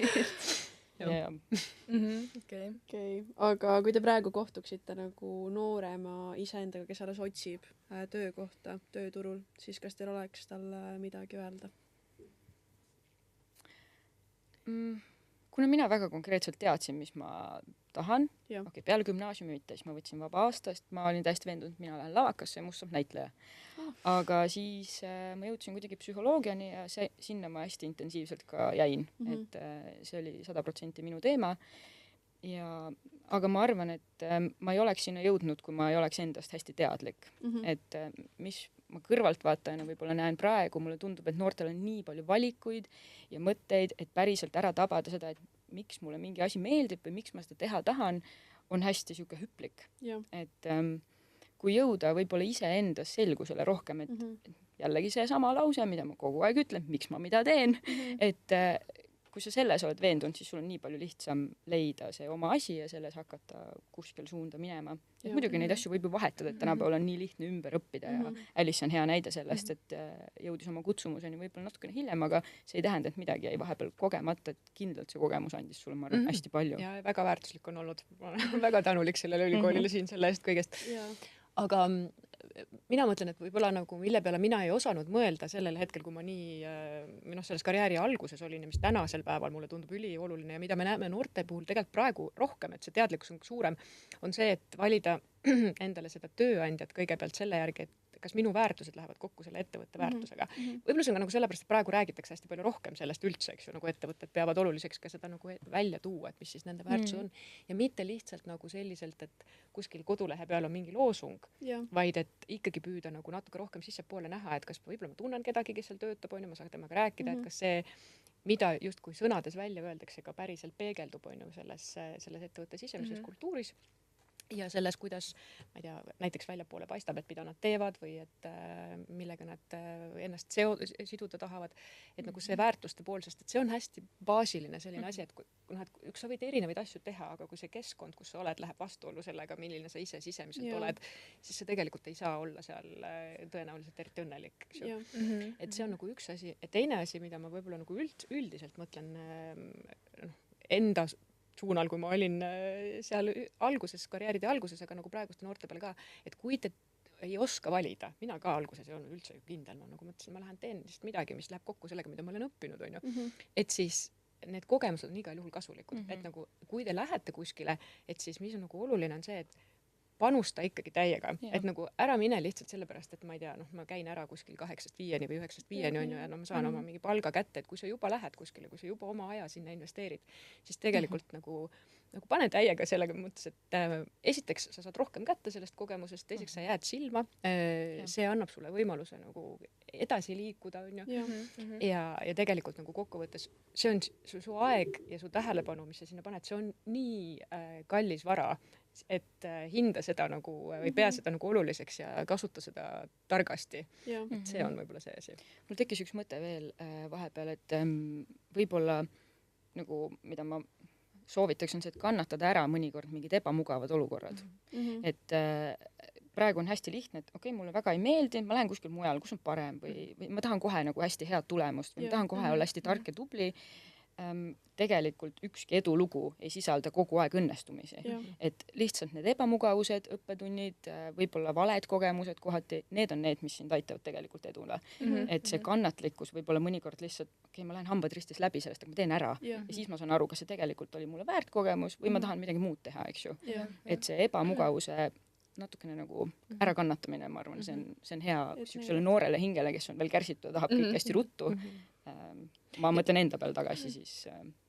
Okei, aga kui te praegu kohtuksite nagu noorema iseendaga, kes alles otsib töökohta tööturul, siis kas teil oleks talle midagi öelda? Kuna mina väga konkreetselt teadsin, mis ma tahan, peale gümnaasiumi mitte, siis ma võtsin vaba aasta, sest ma olin täiesti veendunud, et mina lähen lavakasse ja must saab näitleja. Aga siis ma jõudsin kuidagi psühholoogiani ja sinna ma hästi intensiivselt ka jäin, et see oli 100% minu teema. Aga ma arvan, et ma ei oleks sinna jõudnud, kui ma ei oleks endast hästi teadlik. Et mis ma kõrvaltvaatajana võib-olla näen praegu, mulle tundub, et noortel on nii palju valikuid ja mõtteid, et päriselt ära tabada seda, et miks mulle mingi asi meeldib või miks ma seda teha tahan, on hästi siuke hüplik. Et kui jõuda võib-olla iseendas selgusele rohkem, et jällegi see sama lause, mida ma kogu aeg ütlen, miks ma mida teen, et kui sa selles oled veendunud, siis sul on nii palju lihtsam leida see oma asi ja selles hakata kuskil suunda minema. Ja muidugi neid asju võib ju vahetada, et tänapäeval on nii lihtne ümber õppida ja Alice on hea näide sellest, et jõudis oma kutsumuseni võib-olla natukene hiljem, aga see ei tähenda, et midagi jäi vahepeal kogemata, et kindlalt see kogemus andis sulle, ma arvan, hästi palju. Ja väga väärtuslik on olnud. Ma olen väga tänulik sellele ülikoolile siin selle eest kõigest. Aga mina mõtlen, et võib-olla nagu mille peale mina ei osanud mõelda sellel hetkel, kui ma nii selles karjääri alguses olin ja mis tänasel päeval mulle tundub ülioluline ja mida me näeme noorte puhul tegelikult praegu rohkem, et see teadlikkus on suurem, on see, et valida endale seda tööandjat kõigepealt selle järgi, et kas minu väärtused lähevad kokku selle ettevõtte väärtusega. Võib-olla see on nagu sellepärast, et praegu räägitakse hästi palju rohkem sellest üldse, eks ju, nagu ettevõtted peavad oluliseks ka seda nagu välja tuua, et mis siis nende väärtused on. Ja mitte lihtsalt nagu selliselt, et kuskil kodulehe peal on mingi loosung, vaid et ikkagi püüda nagu natuke rohkem sissepoole näha, et kas võib-olla ma tunnen kedagi, kes seal töötab, on ju, ma saan temaga rääkida, et kas see, mida justkui sõnades välja öeldakse, ka päriselt peegeldub, on ju, selles ettevõtte sisemises kultuuris. Ja selles, kuidas, ma ei tea, näiteks väljapoole paistab, et mida nad teevad või et millega nad ennast siduda tahavad, et nagu see väärtuste pool, sest et see on hästi baasiline selline asi, et üks sa võid erinevaid asju teha, aga kui see keskkond, kus sa oled, läheb vastuollu sellega, milline sa ise sisemiselt oled, siis sa tegelikult ei saa olla seal tõenäoliselt eriti õnnelik, eks ju. Et see on nagu üks asi. Ja teine asi, mida ma võib-olla nagu üldiselt mõtlen enda suunal, kui ma olin seal alguses, karjääride alguses, aga nagu praeguste noorte peal ka, et kui te ei oska valida, mina ka alguses ei olnud üldse kindel, ma nagu mõtlesin, ma lähen teen lihtsalt midagi, mis läheb kokku sellega, mida ma olen õppinud, on ju. Et siis need kogemused on igal juhul kasulikud, et nagu kui te lähete kuskile, et siis mis on nagu oluline on see, et panusta ikkagi täiega, et nagu ära mine lihtsalt sellepärast, et ma ei tea, ma käin ära kuskil 8-5 või 9-5 on ju, ja ma saan oma mingi palga kätte, et kui sa juba lähed kuskile, kui sa juba oma aja sinna investeerid, siis tegelikult nagu pane täiega sellega mõttes, et esiteks sa saad rohkem kätte sellest kogemusest, teiseks sa jääd silma, see annab sulle võimaluse nagu edasi liikuda, on ju, ja tegelikult nagu kokkuvõttes see on su aeg ja su tähelepanu, mis sa sinna paned, see on nii kallis vara, et hinda seda nagu või pea seda nagu oluliseks ja kasuta seda targasti. Et see on võib-olla see asi. Mul tekkis üks mõte veel vahepeal, et võib-olla nagu, mida ma soovitaks, on see, et kannatada ära mõnikord mingid ebamugavad olukorrad. Et praegu on hästi lihtne, et okei, mulle väga ei meeldi, ma lähen kuskil mujal, kus on parem või ma tahan kohe nagu hästi head tulemust või ma tahan kohe olla hästi tark ja tubli. tegelikult ükski edulugu ei sisalda kogu aeg õnnestumisi. Et lihtsalt need ebamugavused, õppetunnid, võib-olla valed kogemused kohati, need on need, mis sind aitavad tegelikult edule. Et see kannatlikkus võib-olla mõnikord lihtsalt, ma lähen hambad ristis läbi sellest, aga ma teen ära. Ja siis ma saan aru, kas see tegelikult oli mulle väärt kogemus või ma tahan midagi muud teha, eks ju. Et see ebamugavuse natukene nagu ärakannatamine, ma arvan, see on hea sellisele noorele hingele, kes on veel kärsitud ja tahab kõik hästi ruttu. Ma mõtlen enda peale tagasi siis.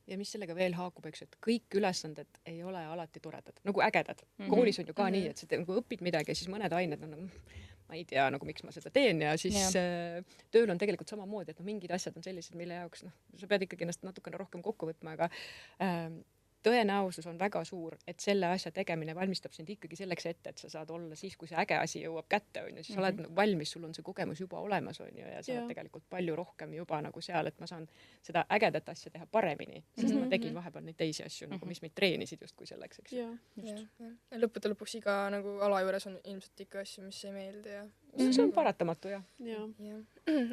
Ja mis sellega veel haakub, eks, et kõik ülesanded ei ole alati toredad, nagu ägedad. Koolis on ju ka nii, et sa nagu õpid midagi ja siis mõned ained on nagu, ma ei tea, nagu miks ma seda teen ja siis tööl on tegelikult samamoodi, et mingid asjad on sellised, mille jaoks sa pead ikkagi ennast natukene rohkem kokku võtma, aga tõenäosus on väga suur, et selle asja tegemine valmistab sind ikkagi selleks ette, et sa saad olla siis, kui see äge asi jõuab kätte, on ju, siis oled valmis, sul on see kogemus juba olemas, on ju, ja sa oled tegelikult palju rohkem juba nagu seal, et ma saan seda ägedat asja teha paremini, sest ma tegin vahepeal neid teisi asju, nagu mis meid treenisid justkui selleks, eks. Ja lõppude lõpuks iga nagu ala juures on ilmselt ikka asju, mis ei meeldi ja see on paratamatu, jah.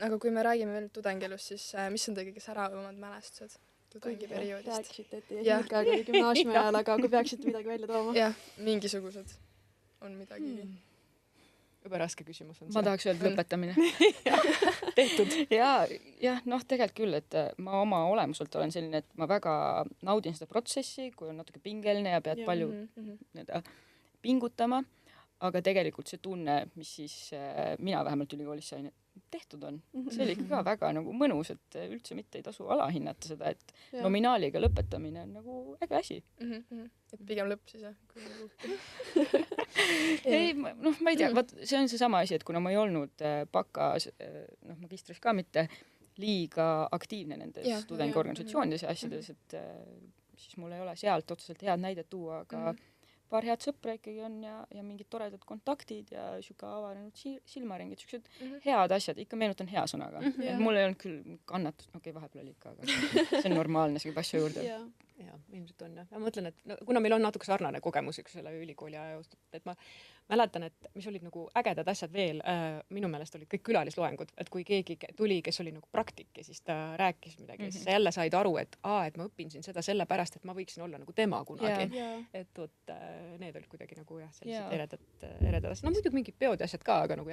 Aga kui me räägime veel tudengielust, siis mis on teie kõige säravamad mälestused tudengiperioodist? Rääkisite, et ei ikka kui gümnaasiumi ajal, aga kui peaksite midagi välja tooma? Jah, mingisugused on midagi. Juba raske küsimus on see. Ma tahaks öelda lõpetamine. Tehtud. Jah, tegelikult küll, et ma oma olemuselt olen selline, et ma väga naudin seda protsessi, kui on natuke pingeline ja pead palju pingutama, aga tegelikult see tunne, mis siis mina vähemalt ülikoolis sain, tehtud on. See oli ikka ka väga nagu mõnus, et üldse mitte ei tasu alahinnata seda, et nominaaliga lõpetamine on nagu äge asi. Et pigem lõpp siis, jah? Ei, ma ei tea, see on seesama asi, et kuna ma ei olnud magistris ka mitte liiga aktiivne nendes tudengiorganisatsioonides ja asjades, et siis mul ei ole sealt otseselt head näidet tuua, aga paar head sõpra ikkagi on ja mingid toredad kontaktid ja siuke avanenud silmaringid, siuksed head asjad, ikka meenutan hea sõnaga. Mul ei olnud küll kannatust, vahepeal oli ikka, aga see on normaalne, see käib asja juurde. Ja, ilmselt on jah. Ma mõtlen, et kuna meil on natuke sarnane kogemus selle ülikooli ajast, et ma mäletan, et mis olid nagu ägedad asjad veel, minu meelest olid kõik külalisloengud, et kui keegi tuli, kes oli nagu praktik ja siis ta rääkis midagi, siis jälle said aru, et ma õpin siin seda sellepärast, et ma võiksin olla nagu tema kunagi. Et need olid kuidagi nagu sellised eredad asjad. No muidugi mingid peod ja asjad ka, aga nagu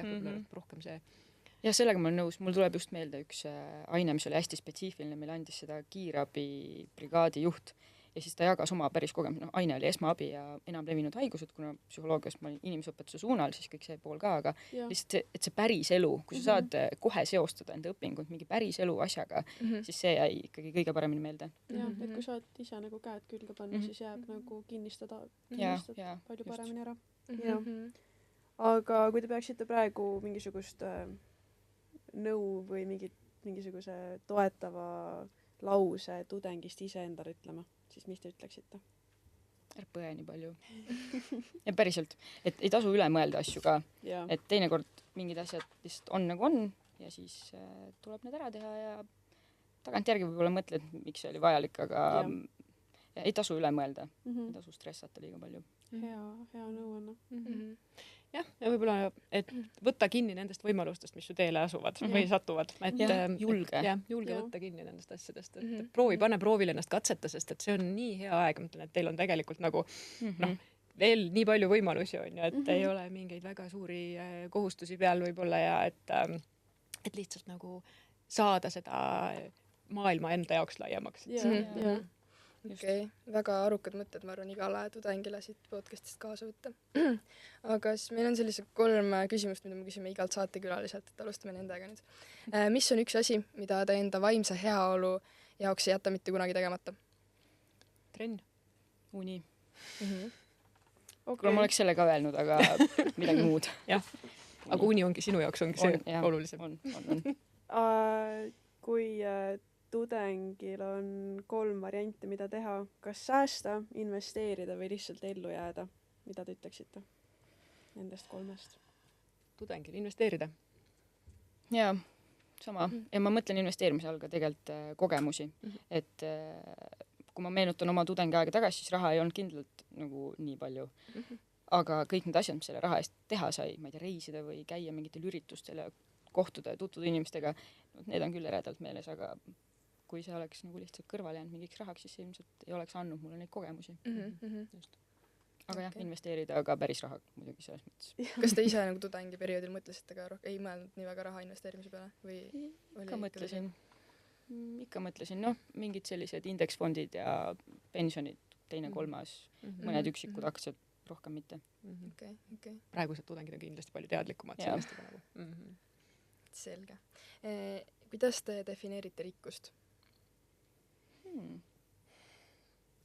rohkem see. Ja sellega ma olen nõus, mul tuleb just meelde üks aine, mis oli hästi spetsiifiline, meile andis seda kiirabi brigaadi juht ja siis ta jagas oma päris kogemus, aine oli esmaabi ja enam levinud haigused, kuna psühholoogias ma olin inimesõpetuse suunal, siis kõik see pool ka, aga lihtsalt et see päris elu, kui sa saad kohe seostada enda õpingut mingi päris elu asjaga, siis see jäi ikkagi kõige paremini meelde. Jah, et kui saad ise nagu käed külge panna, siis jääb nagu kinnistad palju paremini ära. Aga kui te peaksite praegu mingisugust nõu või mingisuguse toetava lause tudengist ise endale ütlema, siis mis te ütleksite? Ära põe nii palju. Ja päriselt, et ei tasu üle mõelda asju ka. Et teinekord mingid asjad lihtsalt on nagu on ja siis tuleb need ära teha ja tagantjärgi võib-olla mõtled, miks see oli vajalik, aga ei tasu üle mõelda. Ei tasu stressata liiga palju. Hea nõuanne. Jah, ja võib-olla, et võtta kinni nendest võimalustest, mis su teele asuvad või satuvad. Julge võtta kinni nendest asjadest. Et pane proovile ennast katseta, sest et see on nii hea aeg. Mõtlen, et teil on tegelikult nagu veel nii palju võimalusi on ju, et ei ole mingeid väga suuri kohustusi peal võib-olla ja et lihtsalt nagu saada seda maailma enda jaoks laiemaks. Okei, väga arukad mõtted, ma arvan, igale tudengile siit podcastist kaasa võtta. Aga siis meil on sellised 3 küsimust, mida me küsime igalt saatekülaliselt, et alustame nendega nüüd. Mis on üks asi, mida te enda vaimse heaolu jaoks ei jäta mitte kunagi tegemata? Trenn. Uni. Kuna ma oleks selle ka öelnud, aga midagi muud. Jah, aga uni ongi sinu jaoks ongi see olulisem. Kui tudengil on 3 varianti, mida teha, kas säästa, investeerida või lihtsalt ellu jääda, mida te ütleksite nendest 3? Tudengil investeerida. Jaa, sama. Ja ma mõtlen investeerimise all ka tegelikult kogemusi, et kui ma meenutan oma tudengiaega tagasi, siis raha ei olnud kindlalt nagu nii palju. Aga kõik need asjad, mis selle raha eest teha sai, ma ei tea, reisida või käia mingitel üritustel ja kohtuda ja tutvuda inimestega, need on küll eredalt meeles, aga kui see oleks nagu lihtsalt kõrvale jäänud mingiks rahaks, siis see ilmselt ei oleks andnud mulle neid kogemusi. Just. Aga jah, investeerida ka päris raha muidugi selles mõttes. Kas te ise nagu tudengiperioodil mõtlesite ka ei mõelnud nii väga raha investeerimise peale või Ikka mõtlesin, noh, mingid sellised indeksfondid ja pensionid, teine, kolmas, mõned üksikud aktsiad, rohkem mitte. Okay. Praegused tudengid on kindlasti palju teadlikumad sellest nagu. Selge. Kuidas te defineerite rikkust?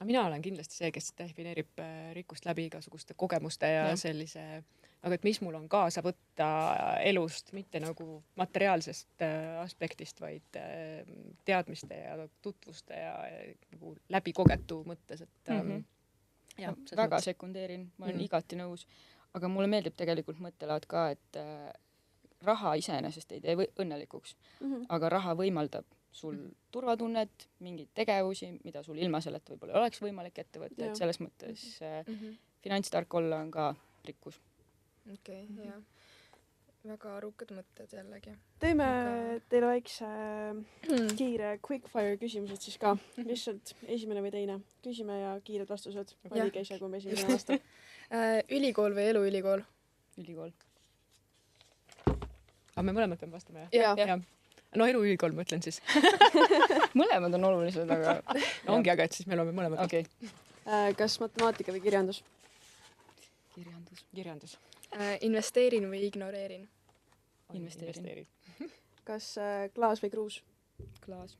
Mina olen kindlasti see, kes defineerib rikkust läbi igasuguste kogemuste ja sellise, aga et mis mul on kaasa võtta elust, mitte nagu materiaalsest aspektist, vaid teadmiste ja tutvuste ja nagu läbikogetu mõttes, et ja, väga sekundeerin, ma olen igati nõus, aga mulle meeldib tegelikult mõttelaad ka, et raha iseenesest ei tee õnnelikuks, aga raha võimaldab sul turvatunnet, mingeid tegevusi, mida sul ilma selleta võib-olla oleks võimalik ette võtta, et selles mõttes finantstark olla on ka rikkus. Okei, jah. Väga arukad mõtted jällegi. Teeme teile väikse kiire quickfire küsimused siis ka. Lihtsalt esimene või teine. Küsime ja kiired vastused. Valige ise, kui me esimene vastab. Ülikool või eluülikool? Ülikool. Aga me mõlemad peame vastama, jah? Ja. No eluülikool ma ütlen siis. Mõlemad on olulised, aga... No ongi, aga et siis me oleme mõlemad. Okay. Kas matemaatika või kirjandus? Kirjandus. Investeerin või ignoreerin? Investeerin. Kas klaas või kruus? Klaas.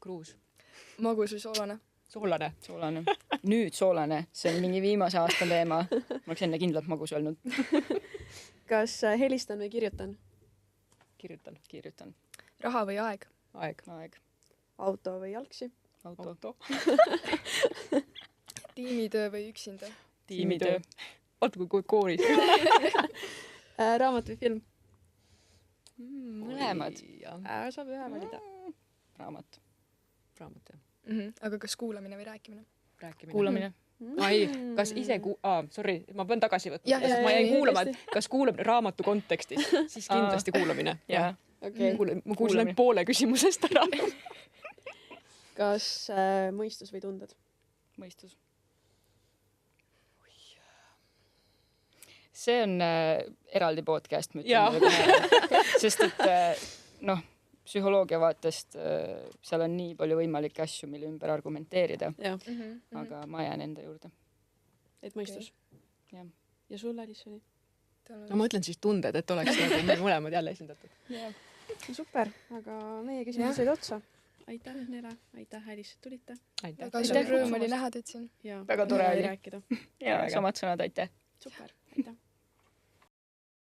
Kruus. Magus või soolane? Soolane. Nüüd soolane. See on mingi viimase aasta teema. Ma oleks enne kindlalt magus öelnud. Kas helistan või kirjutan? Kirjutan. Raha või aeg? Aeg. Auto või jalgsi? Auto. Tiimitöö või üksinda? Tiimitöö. Vaata kui kooris. Raamat või film? Mõlemad. Saab ühe valida. Raamat. Jah. Aga kas kuulamine või rääkimine? Kuulamine. Ai, kas ise sorry, ma pean tagasi võtma, sest ma jäin kuulama, et kas kuulamine raamatu kontekstis, siis kindlasti kuulamine. Ma kuulsin ainult poole küsimusest ära. Kas mõistus või tunded? Mõistus. See on eraldi podcast, ma ütlen. Sest et psühholoogia vaatest seal on nii palju võimalikke asju, mille ümber argumenteerida. Aga ma jään enda juurde. Et mõistus? Ja sul, Alissoni? No ma ütlen siis tunded, et oleks nagu me mõlemad jälle esindatud. Super, aga meie küsimused said otsa. Aitäh, Nele. Aitäh, Alice, et tulite. Väga suur rõõm oli näha teid siin. Väga tore oli. Rääkida. Ja samad sõnad, aitäh. Super, aitäh.